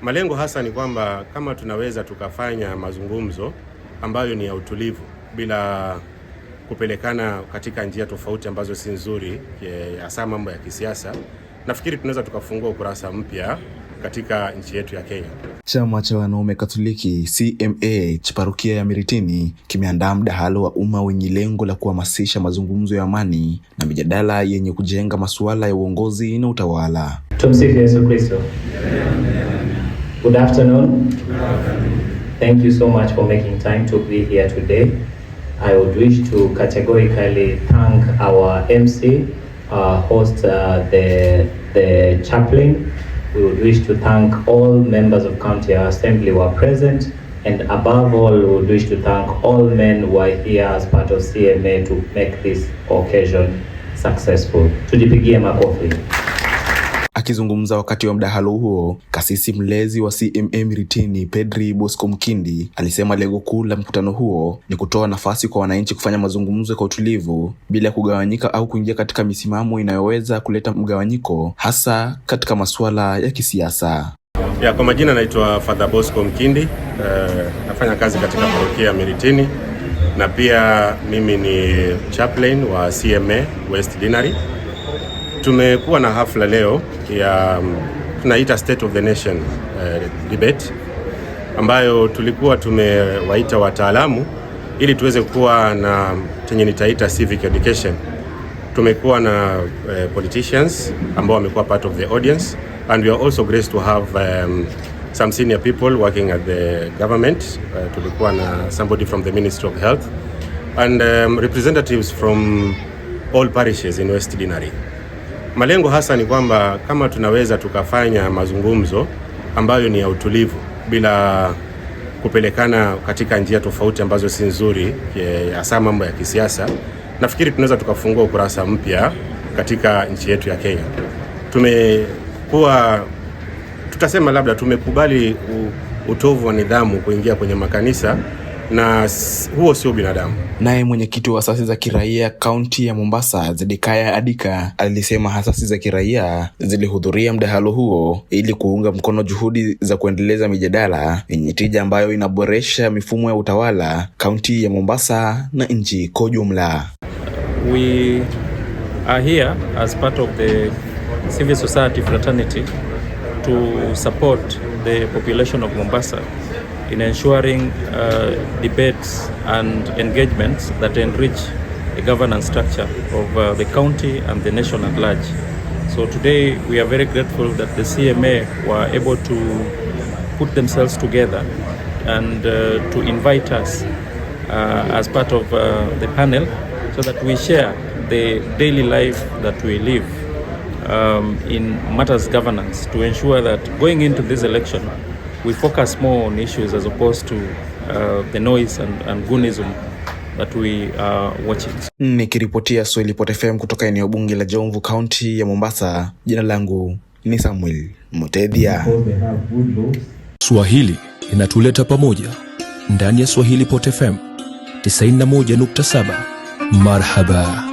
Malengo hasa ni kwamba kama tunaweza tukafanya mazungumzo ambayo ni ya utulivu bila kupelekana katika njia tofauti ambazo si nzuri, hasa mambo ya kisiasa, nafikiri tunaweza tukafungua ukurasa mpya katika nchi yetu ya Kenya. Chama cha wanaume Katoliki CMA cha parokia ya Miritini kimeandaa mdahalo wa umma wenye lengo la kuhamasisha mazungumzo ya amani na mijadala yenye kujenga masuala ya uongozi na utawala. Tumsifu Yesu Kristo. Good afternoon. Thank you so much for making time to be here today. I would wish to categorically thank our MC, host, the chaplain. We would wish to thank all members of County Assembly who are present, and above all, we would wish to thank all men who are here as part of CMA to make this occasion successful. Tujipigie makofi. Akizungumza wakati wa mdahalo huo, kasisi mlezi wa CMA Miritini Padri Bosco Mkindi alisema lengo kuu la mkutano huo ni kutoa nafasi kwa wananchi kufanya mazungumzo kwa utulivu bila kugawanyika au kuingia katika misimamo inayoweza kuleta mgawanyiko, hasa katika masuala ya kisiasa. Kwa majina naitwa Father Bosco Mkindi, nafanya kazi katika parokia Miritini na pia mimi ni chaplain wa CMA West Dinari. Tumekuwa na hafla leo ya tunaita State of the Nation debate, ambayo tulikuwa tumewaita wataalamu ili tuweze kuwa na chenye nitaita civic education. Tumekuwa na politicians ambao wamekuwa part of the audience, and we are also graced to have some senior people working at the government. Tulikuwa na somebody from the Ministry of Health and representatives from all parishes in West Dinari. Malengo hasa ni kwamba kama tunaweza tukafanya mazungumzo ambayo ni ya utulivu bila kupelekana katika njia tofauti ambazo si nzuri, hasa mambo ya kisiasa, nafikiri tunaweza tukafungua ukurasa mpya katika nchi yetu ya Kenya. Tutasema labda tumekubali utovu wa nidhamu kuingia kwenye makanisa, na huo sio binadamu. Naye mwenyekiti wa asasi za kiraia kaunti ya Mombasa, Zedekaya Adika, alisema asasi za kiraia zilihudhuria mdahalo huo ili kuunga mkono juhudi za kuendeleza mijadala yenye tija ambayo inaboresha mifumo ya utawala kaunti ya Mombasa na nchi kwa jumla. We are here as part of the civil society fraternity to support the population of Mombasa in ensuring debates and engagements that enrich the governance structure of the county and the nation at large. So today we are very grateful that the CMA were able to put themselves together and to invite us as part of the panel so that we share the daily life that we live in matters governance, to ensure that going into this election we focus more on issues as opposed to the noise and goonism that we are watching. Nikiripotia Swahili Pot FM kutoka eneo bunge la Jomvu, kaunti ya Mombasa, jina langu ni Samuel Mutethia. Swahili inatuleta pamoja ndani ya Swahili Pot FM 91.7. Marhaba.